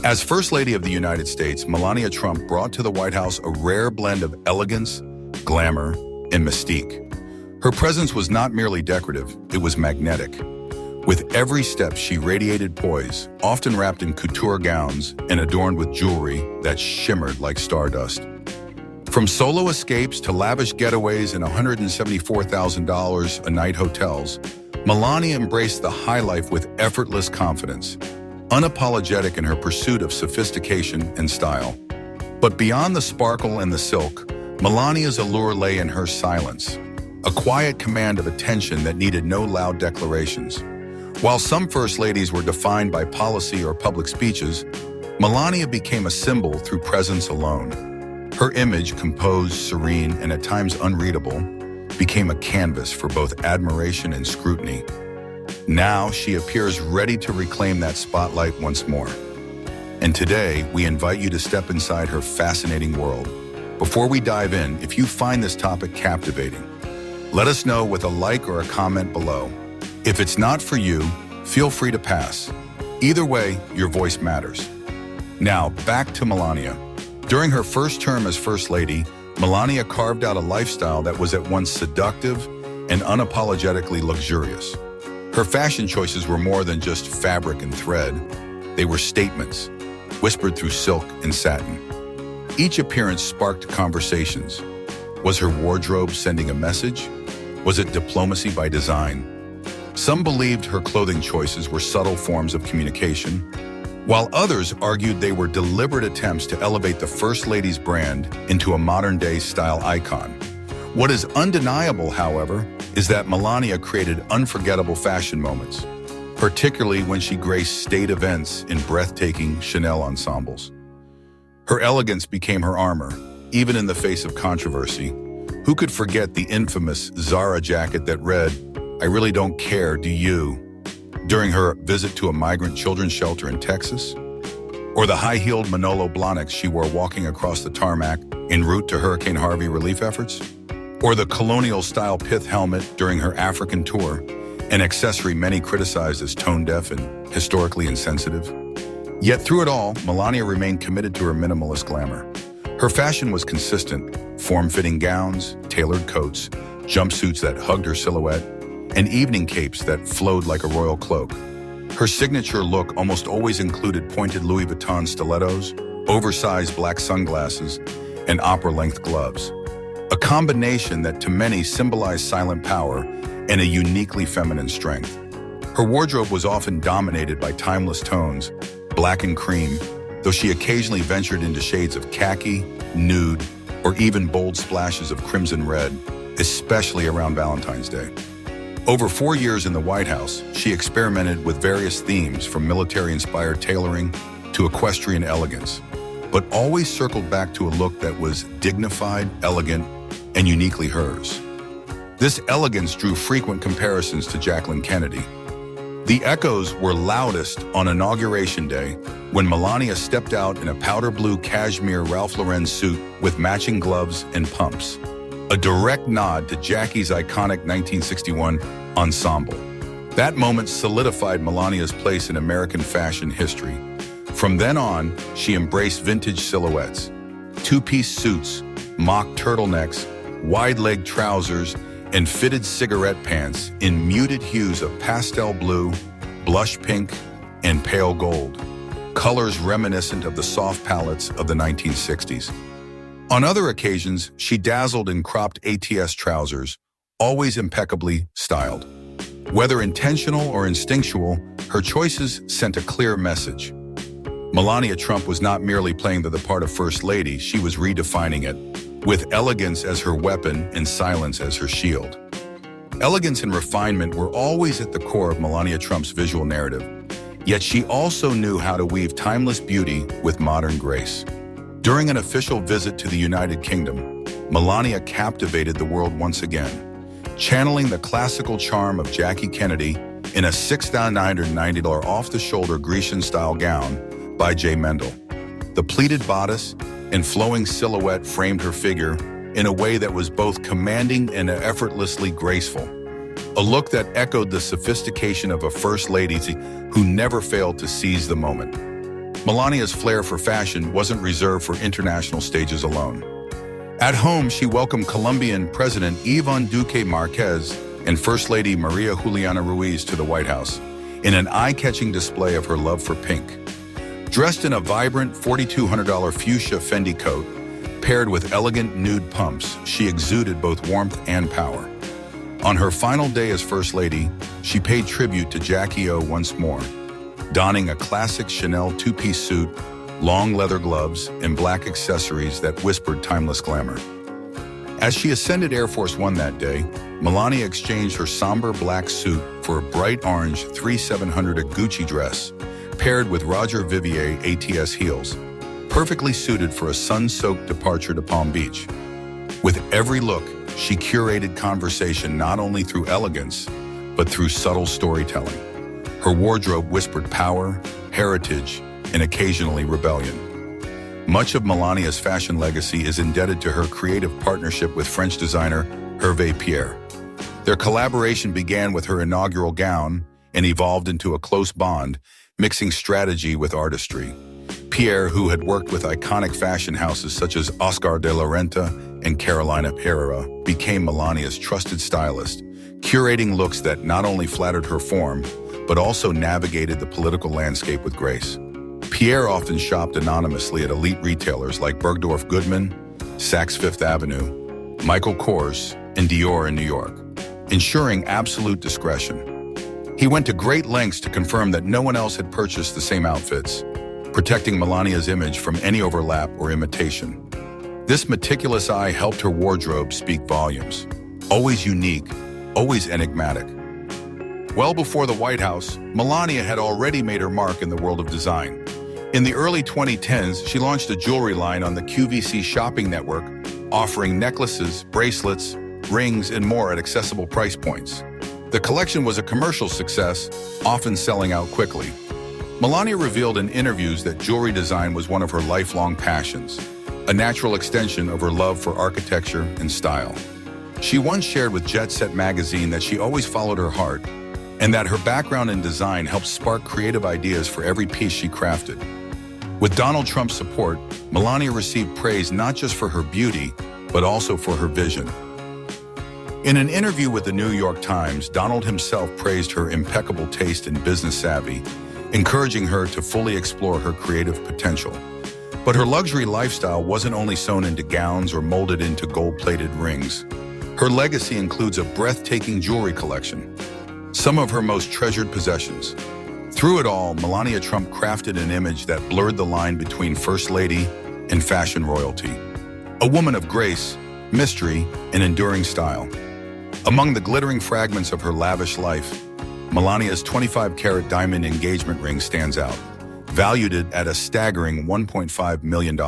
As First Lady of the United States, Melania Trump brought to the White House a rare blend of elegance, glamour, and mystique. Her presence was not merely decorative, it was magnetic. With every step, she radiated poise, often wrapped in couture gowns and adorned with jewelry that shimmered like stardust. From solo escapes to lavish getaways in $174,000 a night hotels, Melania embraced the high life with effortless confidence, unapologetic in her pursuit of sophistication and style. But beyond the sparkle and the silk, Melania's allure lay in her silence, a quiet command of attention that needed no loud declarations. While some first ladies were defined by policy or public speeches, Melania became a symbol through presence alone. Her image, composed, serene, and at times unreadable, became a canvas for both admiration and scrutiny. Now she appears ready to reclaim that spotlight once more. And today, we invite you to step inside her fascinating world. Before we dive in, if you find this topic captivating, let us know with a like or a comment below. If it's not for you, feel free to pass. Either way, your voice matters. Now, back to Melania. During her first term as First Lady, Melania carved out a lifestyle that was at once seductive and unapologetically luxurious. Her fashion choices were more than just fabric and thread. They were statements, whispered through silk and satin. Each appearance sparked conversations. Was her wardrobe sending a message? Was it diplomacy by design? Some believed her clothing choices were subtle forms of communication, while others argued they were deliberate attempts to elevate the First Lady's brand into a modern-day style icon. What is undeniable, however, is that Melania created unforgettable fashion moments, particularly when she graced state events in breathtaking Chanel ensembles. Her elegance became her armor, even in the face of controversy. Who could forget the infamous Zara jacket that read, "I really don't care, do you?" during her visit to a migrant children's shelter in Texas? Or the high-heeled Manolo Blahniks she wore walking across the tarmac en route to Hurricane Harvey relief efforts? Or the colonial-style pith helmet during her African tour, an accessory many criticized as tone-deaf and historically insensitive? Yet through it all, Melania remained committed to her minimalist glamour. Her fashion was consistent: form-fitting gowns, tailored coats, jumpsuits that hugged her silhouette, and evening capes that flowed like a royal cloak. Her signature look almost always included pointed Louis Vuitton stilettos, oversized black sunglasses, and opera-length gloves. A combination that to many symbolized silent power and a uniquely feminine strength. Her wardrobe was often dominated by timeless tones, black and cream, though she occasionally ventured into shades of khaki, nude, or even bold splashes of crimson red, especially around Valentine's Day. Over 4 years in the White House, she experimented with various themes from military-inspired tailoring to equestrian elegance, but always circled back to a look that was dignified, elegant, and uniquely hers. This elegance drew frequent comparisons to Jacqueline Kennedy. The echoes were loudest on Inauguration Day when Melania stepped out in a powder blue cashmere Ralph Lauren suit with matching gloves and pumps, a direct nod to Jackie's iconic 1961 ensemble. That moment solidified Melania's place in American fashion history. From then on, she embraced vintage silhouettes, two-piece suits, mock turtlenecks, wide-leg trousers, and fitted cigarette pants in muted hues of pastel blue, blush pink, and pale gold, colors reminiscent of the soft palettes of the 1960s. On other occasions, she dazzled in cropped ATS trousers, always impeccably styled. Whether intentional or instinctual, her choices sent a clear message. Melania Trump was not merely playing the part of First Lady, she was redefining it, with elegance as her weapon and silence as her shield. Elegance and refinement were always at the core of Melania Trump's visual narrative, yet she also knew how to weave timeless beauty with modern grace. During an official visit to the United Kingdom, Melania captivated the world once again, channeling the classical charm of Jackie Kennedy in a $6,990 off-the-shoulder Grecian-style gown by J. Mendel. The pleated bodice and flowing silhouette framed her figure in a way that was both commanding and effortlessly graceful. A look that echoed the sophistication of a First Lady who never failed to seize the moment. Melania's flair for fashion wasn't reserved for international stages alone. At home, she welcomed Colombian President Iván Duque Marquez and First Lady Maria Juliana Ruiz to the White House in an eye-catching display of her love for pink. Dressed in a vibrant $4,200 fuchsia Fendi coat, paired with elegant nude pumps, she exuded both warmth and power. On her final day as First Lady, she paid tribute to Jackie O once more, donning a classic Chanel two-piece suit, long leather gloves, and black accessories that whispered timeless glamour. As she ascended Air Force One that day, Melania exchanged her somber black suit for a bright orange 3700 Gucci dress, paired with Roger Vivier ATS heels, perfectly suited for a sun-soaked departure to Palm Beach. With every look, she curated conversation not only through elegance, but through subtle storytelling. Her wardrobe whispered power, heritage, and occasionally rebellion. Much of Melania's fashion legacy is indebted to her creative partnership with French designer Hervé Pierre. Their collaboration began with her inaugural gown and evolved into a close bond, mixing strategy with artistry. Pierre, who had worked with iconic fashion houses such as Oscar de la Renta and Carolina Herrera, became Melania's trusted stylist, curating looks that not only flattered her form, but also navigated the political landscape with grace. Pierre often shopped anonymously at elite retailers like Bergdorf Goodman, Saks Fifth Avenue, Michael Kors, and Dior in New York, ensuring absolute discretion. He went to great lengths to confirm that no one else had purchased the same outfits, protecting Melania's image from any overlap or imitation. This meticulous eye helped her wardrobe speak volumes. Always unique, always enigmatic. Well before the White House, Melania had already made her mark in the world of design. In the early 2010s, she launched a jewelry line on the QVC shopping network, offering necklaces, bracelets, rings, and more at accessible price points. The collection was a commercial success, often selling out quickly. Melania revealed in interviews that jewelry design was one of her lifelong passions, a natural extension of her love for architecture and style. She once shared with Jet Set magazine that she always followed her heart, and that her background in design helped spark creative ideas for every piece she crafted. With Donald Trump's support, Melania received praise not just for her beauty, but also for her vision. In an interview with the New York Times, Donald himself praised her impeccable taste and business savvy, encouraging her to fully explore her creative potential. But her luxury lifestyle wasn't only sewn into gowns or molded into gold-plated rings. Her legacy includes a breathtaking jewelry collection, some of her most treasured possessions. Through it all, Melania Trump crafted an image that blurred the line between First Lady and fashion royalty. A woman of grace, mystery, and enduring style. Among the glittering fragments of her lavish life, Melania's 25-carat diamond engagement ring stands out, valued at a staggering $1.5 million.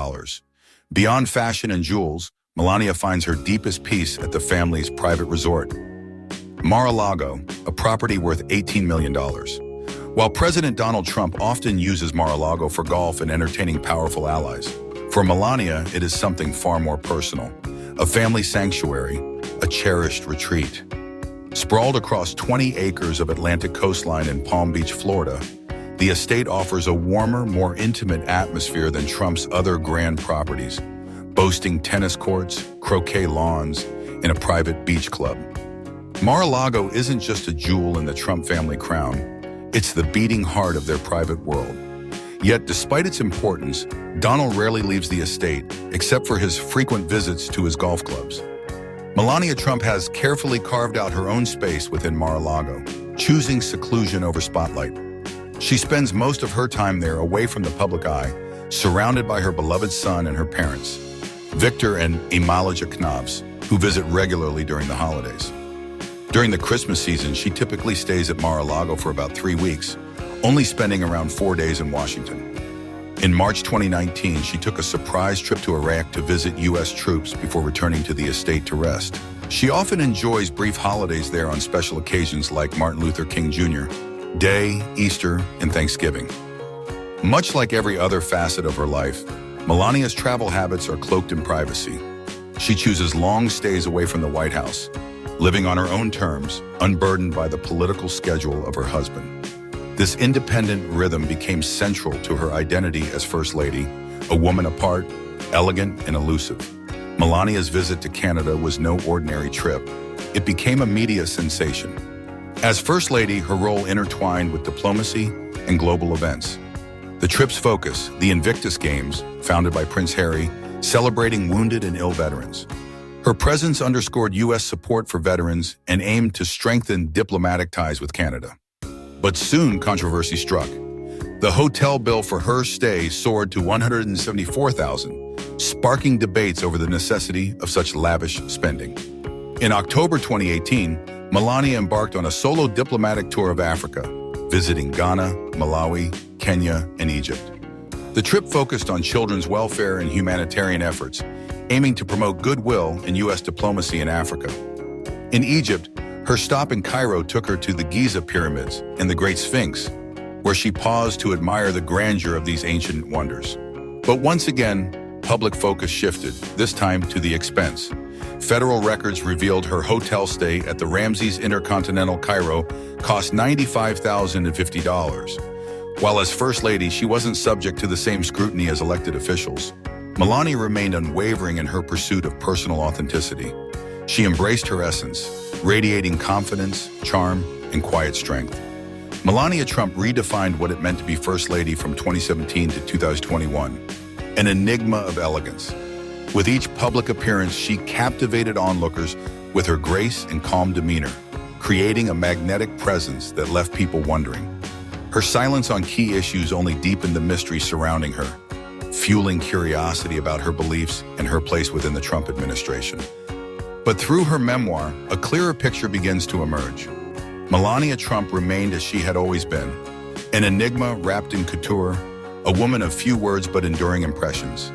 Beyond fashion and jewels, Melania finds her deepest peace at the family's private resort, Mar-a-Lago, a property worth $18 million. While President Donald Trump often uses Mar-a-Lago for golf and entertaining powerful allies, for Melania, it is something far more personal. A family sanctuary, a cherished retreat. Sprawled across 20 acres of Atlantic coastline in Palm Beach, Florida, the estate offers a warmer, more intimate atmosphere than Trump's other grand properties, boasting tennis courts, croquet lawns, and a private beach club. Mar-a-Lago isn't just a jewel in the Trump family crown, it's the beating heart of their private world. Yet, despite its importance, Donald rarely leaves the estate, except for his frequent visits to his golf clubs. Melania Trump has carefully carved out her own space within Mar-a-Lago, choosing seclusion over spotlight. She spends most of her time there away from the public eye, surrounded by her beloved son and her parents, Victor and Imalija Knobs, who visit regularly during the holidays. During the Christmas season, she typically stays at Mar-a-Lago for about 3 weeks, only spending around 4 days in Washington. In March 2019, she took a surprise trip to Iraq to visit U.S. troops before returning to the estate to rest. She often enjoys brief holidays there on special occasions like Martin Luther King Jr. Day, Easter, and Thanksgiving. Much like every other facet of her life, Melania's travel habits are cloaked in privacy. She chooses long stays away from the White House, living on her own terms, unburdened by the political schedule of her husband. This independent rhythm became central to her identity as First Lady, a woman apart, elegant, and elusive. Melania's visit to Canada was no ordinary trip. It became a media sensation. As First Lady, her role intertwined with diplomacy and global events. The trip's focus, the Invictus Games, founded by Prince Harry, celebrating wounded and ill veterans. Her presence underscored U.S. support for veterans and aimed to strengthen diplomatic ties with Canada. But soon controversy struck. The hotel bill for her stay soared to $174,000, sparking debates over the necessity of such lavish spending. In October 2018, Melania embarked on a solo diplomatic tour of Africa, visiting Ghana, Malawi, Kenya, and Egypt. The trip focused on children's welfare and humanitarian efforts, aiming to promote goodwill in U.S. diplomacy in Africa. In Egypt, her stop in Cairo took her to the Giza pyramids and the Great Sphinx, where she paused to admire the grandeur of these ancient wonders. But once again, public focus shifted, this time to the expense. Federal records revealed her hotel stay at the Ramses Intercontinental Cairo cost $95,050. While as First Lady, she wasn't subject to the same scrutiny as elected officials. Melania remained unwavering in her pursuit of personal authenticity. She embraced her essence, radiating confidence, charm, and quiet strength. Melania Trump redefined what it meant to be First Lady from 2017 to 2021, an enigma of elegance. With each public appearance, she captivated onlookers with her grace and calm demeanor, creating a magnetic presence that left people wondering. Her silence on key issues only deepened the mystery surrounding her, fueling curiosity about her beliefs and her place within the Trump administration. But through her memoir, a clearer picture begins to emerge. Melania Trump remained as she had always been, an enigma wrapped in couture, a woman of few words but enduring impressions.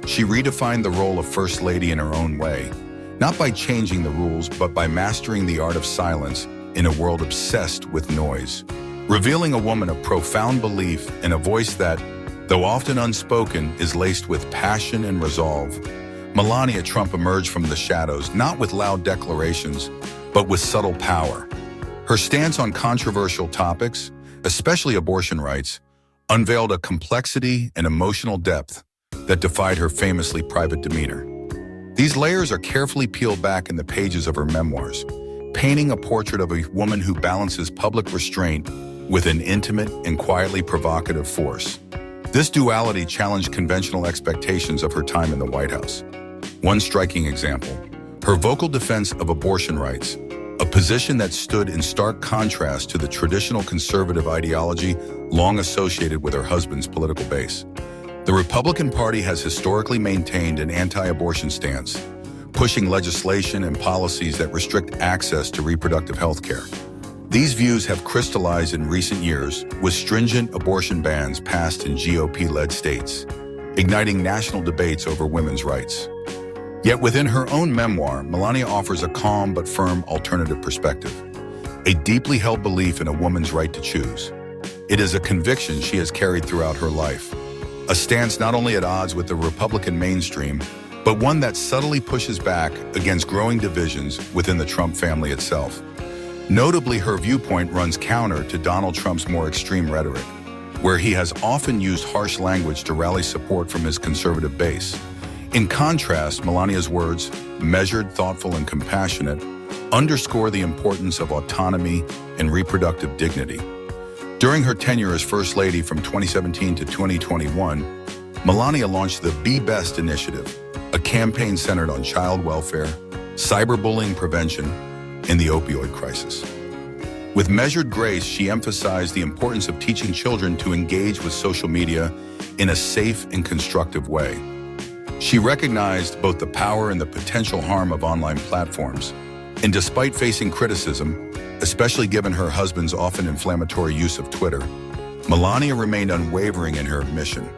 She redefined the role of First Lady in her own way, not by changing the rules, but by mastering the art of silence in a world obsessed with noise, revealing a woman of profound belief and a voice that, though often unspoken, is laced with passion and resolve. Melania Trump emerged from the shadows, not with loud declarations, but with subtle power. Her stance on controversial topics, especially abortion rights, unveiled a complexity and emotional depth that defied her famously private demeanor. These layers are carefully peeled back in the pages of her memoirs, painting a portrait of a woman who balances public restraint with an intimate and quietly provocative force. This duality challenged conventional expectations of her time in the White House. One striking example, her vocal defense of abortion rights, a position that stood in stark contrast to the traditional conservative ideology long associated with her husband's political base. The Republican Party has historically maintained an anti-abortion stance, pushing legislation and policies that restrict access to reproductive health care. These views have crystallized in recent years with stringent abortion bans passed in GOP-led states, igniting national debates over women's rights. Yet within her own memoir, Melania offers a calm but firm alternative perspective, a deeply held belief in a woman's right to choose. It is a conviction she has carried throughout her life, a stance not only at odds with the Republican mainstream, but one that subtly pushes back against growing divisions within the Trump family itself. Notably, her viewpoint runs counter to Donald Trump's more extreme rhetoric, where he has often used harsh language to rally support from his conservative base. In contrast, Melania's words, measured, thoughtful, and compassionate, underscore the importance of autonomy and reproductive dignity. During her tenure as First Lady from 2017 to 2021, Melania launched the Be Best initiative, a campaign centered on child welfare, cyberbullying prevention, and the opioid crisis. With measured grace, she emphasized the importance of teaching children to engage with social media in a safe and constructive way. She recognized both the power and the potential harm of online platforms, and despite facing criticism, especially given her husband's often inflammatory use of Twitter, Melania remained unwavering in her mission.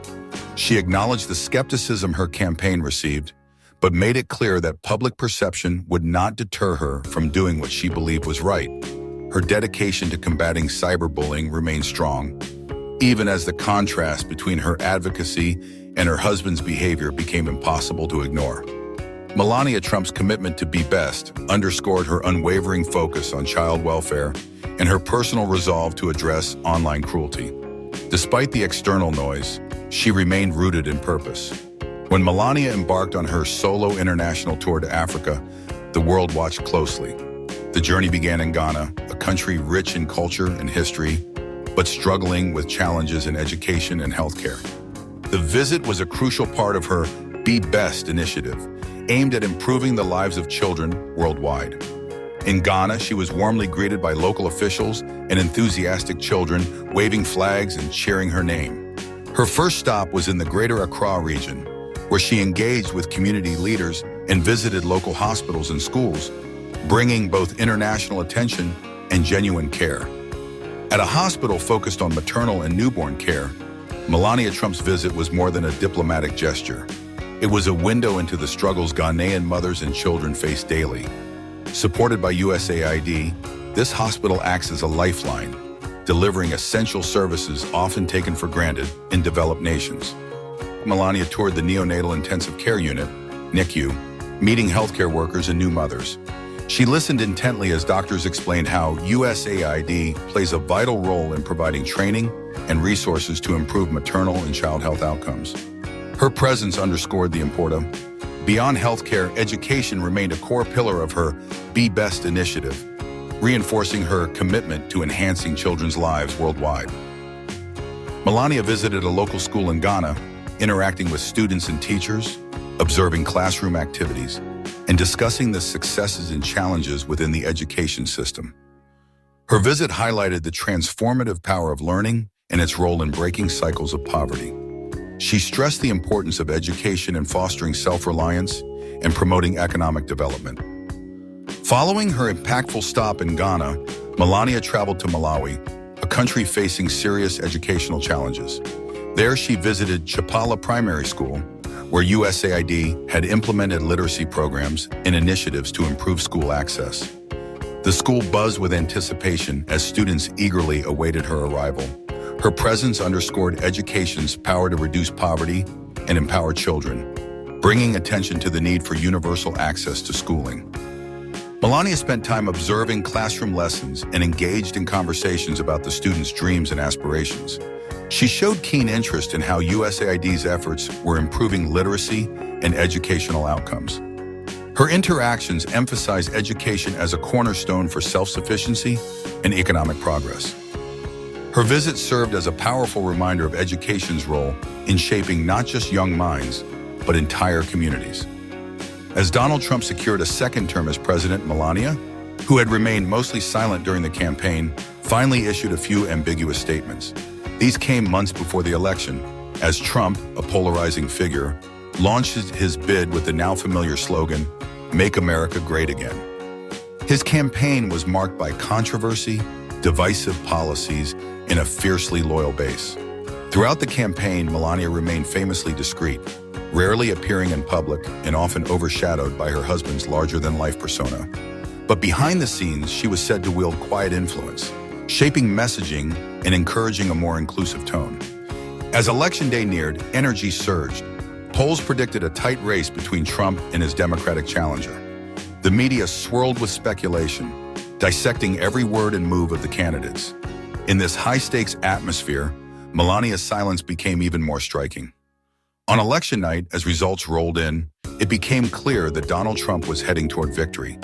She acknowledged the skepticism her campaign received, but made it clear that public perception would not deter her from doing what she believed was right. Her dedication to combating cyberbullying remained strong, even as the contrast between her advocacy and her husband's behavior became impossible to ignore. Melania Trump's commitment to Be Best underscored her unwavering focus on child welfare and her personal resolve to address online cruelty. Despite the external noise, she remained rooted in purpose. When Melania embarked on her solo international tour to Africa, the world watched closely. The journey began in Ghana, a country rich in culture and history, but struggling with challenges in education and healthcare. The visit was a crucial part of her Be Best initiative, aimed at improving the lives of children worldwide. In Ghana, she was warmly greeted by local officials and enthusiastic children, waving flags and cheering her name. Her first stop was in the Greater Accra region, where she engaged with community leaders and visited local hospitals and schools, bringing both international attention and genuine care. At a hospital focused on maternal and newborn care, Melania Trump's visit was more than a diplomatic gesture. It was a window into the struggles Ghanaian mothers and children face daily. Supported by USAID, this hospital acts as a lifeline, delivering essential services often taken for granted in developed nations. Melania toured the Neonatal Intensive Care Unit, NICU, meeting healthcare workers and new mothers. She listened intently as doctors explained how USAID plays a vital role in providing training and resources to improve maternal and child health outcomes. Her presence underscored the importance. Beyond healthcare, education remained a core pillar of her Be Best initiative, reinforcing her commitment to enhancing children's lives worldwide. Melania visited a local school in Ghana, interacting with students and teachers, observing classroom activities, and discussing the successes and challenges within the education system. Her visit highlighted the transformative power of learning and its role in breaking cycles of poverty. She stressed the importance of education in fostering self-reliance and promoting economic development. Following her impactful stop in Ghana, Melania traveled to Malawi, a country facing serious educational challenges. There she visited Chapala Primary School, where USAID had implemented literacy programs and initiatives to improve school access. The school buzzed with anticipation as students eagerly awaited her arrival. Her presence underscored education's power to reduce poverty and empower children, bringing attention to the need for universal access to schooling. Melania spent time observing classroom lessons and engaged in conversations about the students' dreams and aspirations. She showed keen interest in how USAID's efforts were improving literacy and educational outcomes. Her interactions emphasized education as a cornerstone for self-sufficiency and economic progress. Her visit served as a powerful reminder of education's role in shaping not just young minds, but entire communities. As Donald Trump secured a second term as president, Melania, who had remained mostly silent during the campaign, finally issued a few ambiguous statements. These came months before the election, as Trump, a polarizing figure, launched his bid with the now familiar slogan, "Make America Great Again." His campaign was marked by controversy, divisive policies, and a fiercely loyal base. Throughout the campaign, Melania remained famously discreet, rarely appearing in public and often overshadowed by her husband's larger-than-life persona. But behind the scenes, she was said to wield quiet influence, shaping messaging and encouraging a more inclusive tone. As Election Day neared, energy surged. Polls predicted a tight race between Trump and his Democratic challenger. The media swirled with speculation, dissecting every word and move of the candidates. In this high-stakes atmosphere, Melania's silence became even more striking. On election night, as results rolled in, it became clear that Donald Trump was heading toward victory.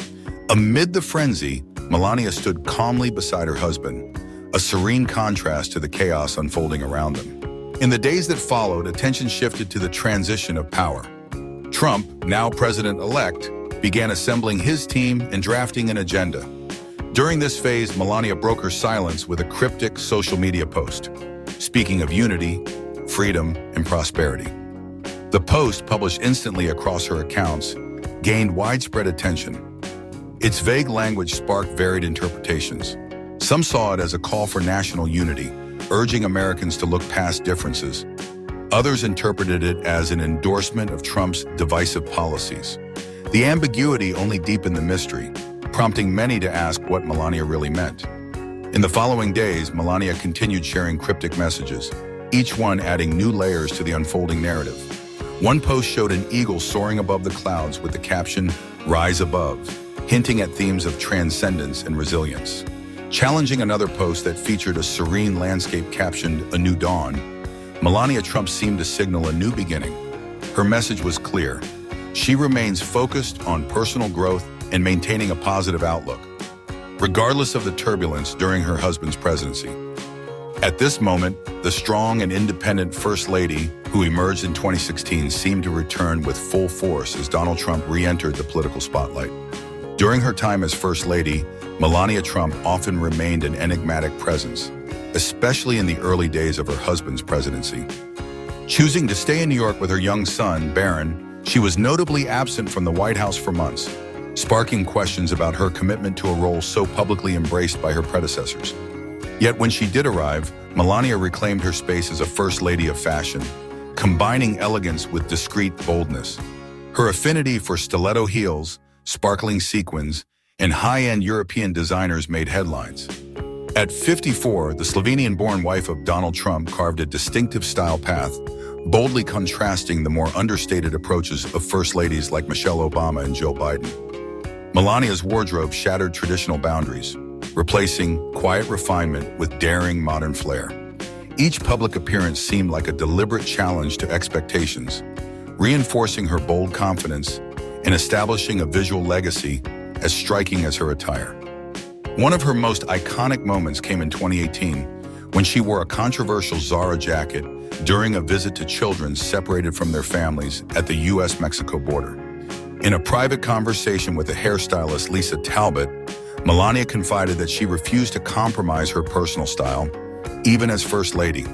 Amid the frenzy, Melania stood calmly beside her husband, a serene contrast to the chaos unfolding around them. In the days that followed, attention shifted to the transition of power. Trump, now president-elect, began assembling his team and drafting an agenda. During this phase, Melania broke her silence with a cryptic social media post, speaking of unity, freedom, and prosperity. The post, published instantly across her accounts, gained widespread attention. Its vague language sparked varied interpretations. Some saw it as a call for national unity, urging Americans to look past differences. Others interpreted it as an endorsement of Trump's divisive policies. The ambiguity only deepened the mystery, prompting many to ask what Melania really meant. In the following days, Melania continued sharing cryptic messages, each one adding new layers to the unfolding narrative. One post showed an eagle soaring above the clouds with the caption, "Rise Above," hinting at themes of transcendence and resilience. Challenging another post that featured a serene landscape captioned "A New Dawn," Melania Trump seemed to signal a new beginning. Her message was clear. She remains focused on personal growth and maintaining a positive outlook, regardless of the turbulence during her husband's presidency. At this moment, the strong and independent First Lady, who emerged in 2016, seemed to return with full force as Donald Trump re-entered the political spotlight. During her time as First Lady, Melania Trump often remained an enigmatic presence, especially in the early days of her husband's presidency. Choosing to stay in New York with her young son, Barron, she was notably absent from the White House for months, sparking questions about her commitment to a role so publicly embraced by her predecessors. Yet when she did arrive, Melania reclaimed her space as a First Lady of fashion, combining elegance with discreet boldness. Her affinity for stiletto heels, sparkling sequins, and high-end European designers made headlines. At 54, the Slovenian-born wife of Donald Trump carved a distinctive style path, boldly contrasting the more understated approaches of First Ladies like Michelle Obama and Joe Biden. Melania's wardrobe shattered traditional boundaries, replacing quiet refinement with daring modern flair. Each public appearance seemed like a deliberate challenge to expectations, reinforcing her bold confidence and establishing a visual legacy as striking as her attire. One of her most iconic moments came in 2018 when she wore a controversial Zara jacket during a visit to children separated from their families at the U.S.-Mexico border. In a private conversation with the hairstylist Lisa Talbot, Melania confided that she refused to compromise her personal style, even as First Lady.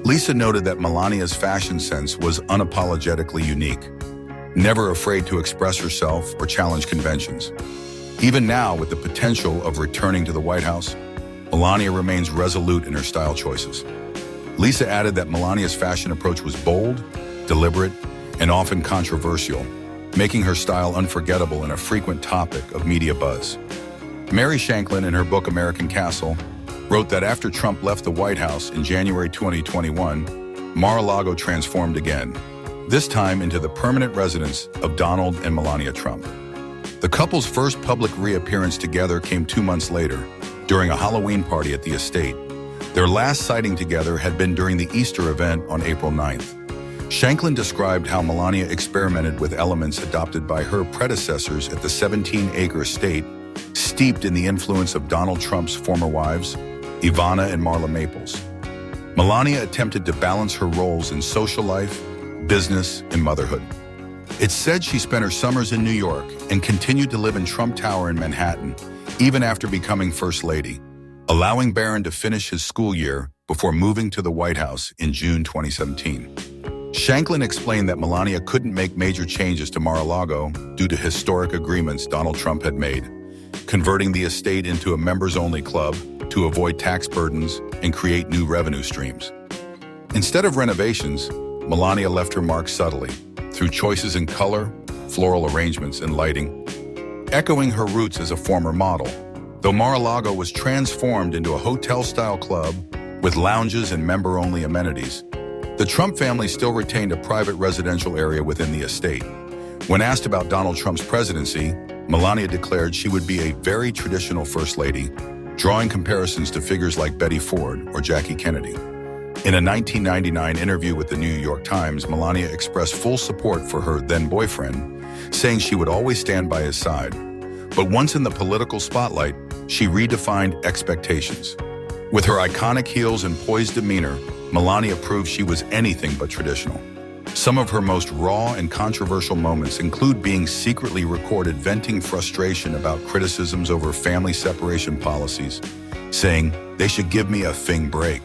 Lisa noted that Melania's fashion sense was unapologetically unique, never afraid to express herself or challenge conventions. Even now, with the potential of returning to the White House, Melania remains resolute in her style choices. Lisa added that Melania's fashion approach was bold, deliberate, and often controversial, making her style unforgettable and a frequent topic of media buzz. Mary Shanklin, in her book American Castle, wrote that after Trump left the White House in January 2021, Mar-a-Lago transformed again, this time into the permanent residence of Donald and Melania Trump. The couple's first public reappearance together came 2 months later, during a Halloween party at the estate. Their last sighting together had been during the Easter event on April 9th. Shanklin described how Melania experimented with elements adopted by her predecessors at the 17-acre estate, steeped in the influence of Donald Trump's former wives, Ivana and Marla Maples. Melania attempted to balance her roles in social life, business, and motherhood. It's said she spent her summers in New York and continued to live in Trump Tower in Manhattan, even after becoming First Lady, allowing Barron to finish his school year before moving to the White House in June 2017. Shanklin explained that Melania couldn't make major changes to Mar-a-Lago due to historic agreements Donald Trump had made, converting the estate into a members-only club to avoid tax burdens and create new revenue streams. Instead of renovations, Melania left her mark subtly, through choices in color, floral arrangements, and lighting, echoing her roots as a former model. Though Mar-a-Lago was transformed into a hotel-style club with lounges and member-only amenities, the Trump family still retained a private residential area within the estate. When asked about Donald Trump's presidency, Melania declared she would be a very traditional First Lady, drawing comparisons to figures like Betty Ford or Jackie Kennedy. In a 1999 interview with the New York Times, Melania expressed full support for her then-boyfriend, saying she would always stand by his side. But once in the political spotlight, she redefined expectations. With her iconic heels and poised demeanor, Melania proved she was anything but traditional. Some of her most raw and controversial moments include being secretly recorded venting frustration about criticisms over family separation policies, saying, "They should give me a fing break."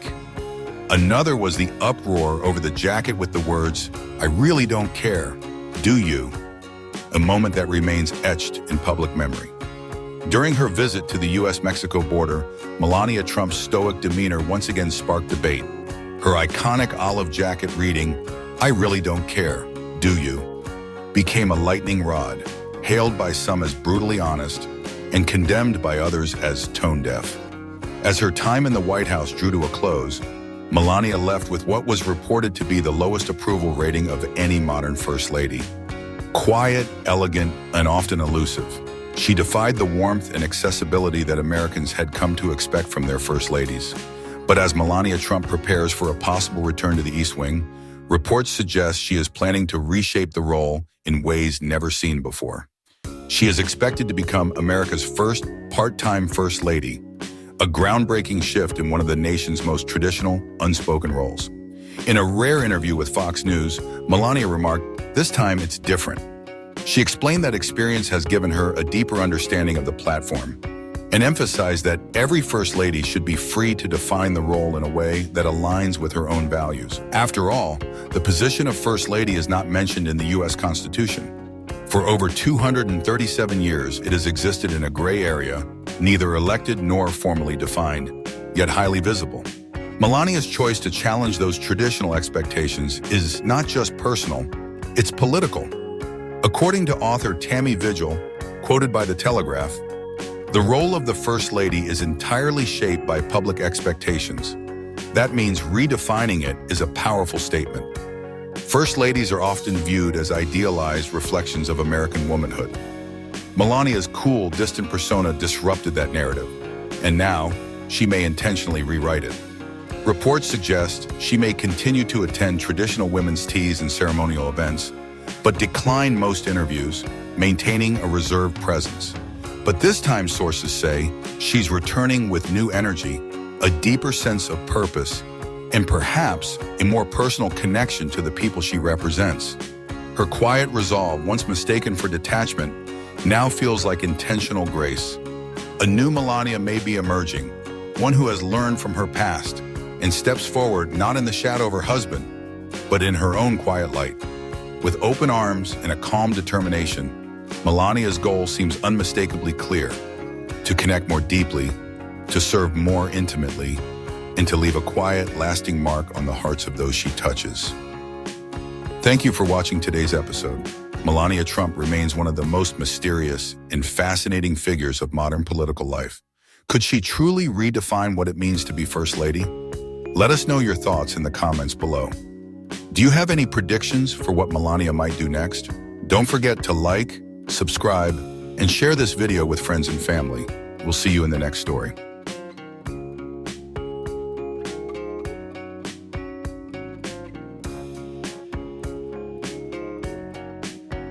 Another was the uproar over the jacket with the words, "I really don't care, do you?" A moment that remains etched in public memory. During her visit to the U.S.-Mexico border, Melania Trump's stoic demeanor once again sparked debate. Her iconic olive jacket reading, "I really don't care, do you?" became a lightning rod, hailed by some as brutally honest and condemned by others as tone-deaf. As her time in the White House drew to a close, Melania left with what was reported to be the lowest approval rating of any modern First Lady. Quiet, elegant, and often elusive, She defied the warmth and accessibility that Americans had come to expect from their first ladies. But as Melania Trump prepares for a possible return to the East Wing, reports suggest she is planning to reshape the role in ways never seen before. She is expected to become America's first part-time First Lady, a groundbreaking shift in one of the nation's most traditional, unspoken roles. In a rare interview with Fox News, Melania remarked, "This time it's different." She explained that experience has given her a deeper understanding of the platform and emphasized that every First Lady should be free to define the role in a way that aligns with her own values. After all, the position of First Lady is not mentioned in the U.S. Constitution. For over 237 years, it has existed in a gray area, neither elected nor formally defined, yet highly visible. Melania's choice to challenge those traditional expectations is not just personal, it's political. According to author Tammy Vigil, quoted by The Telegraph, the role of the First Lady is entirely shaped by public expectations. That means redefining it is a powerful statement. First Ladies are often viewed as idealized reflections of American womanhood. Melania's cool, distant persona disrupted that narrative, and now she may intentionally rewrite it. Reports suggest she may continue to attend traditional women's teas and ceremonial events, but decline most interviews, maintaining a reserved presence. But this time, sources say, she's returning with new energy, a deeper sense of purpose, and perhaps a more personal connection to the people she represents. Her quiet resolve, once mistaken for detachment, now feels like intentional grace. A new Melania may be emerging, one who has learned from her past and steps forward not in the shadow of her husband, but in her own quiet light. With open arms and a calm determination, Melania's goal seems unmistakably clear: to connect more deeply, to serve more intimately, and to leave a quiet, lasting mark on the hearts of those she touches. Thank you for watching today's episode. Melania Trump remains one of the most mysterious and fascinating figures of modern political life. Could she truly redefine what it means to be First Lady? Let us know your thoughts in the comments below. Do you have any predictions for what Melania might do next? Don't forget to like, subscribe, and share this video with friends and family. We'll see you in the next story.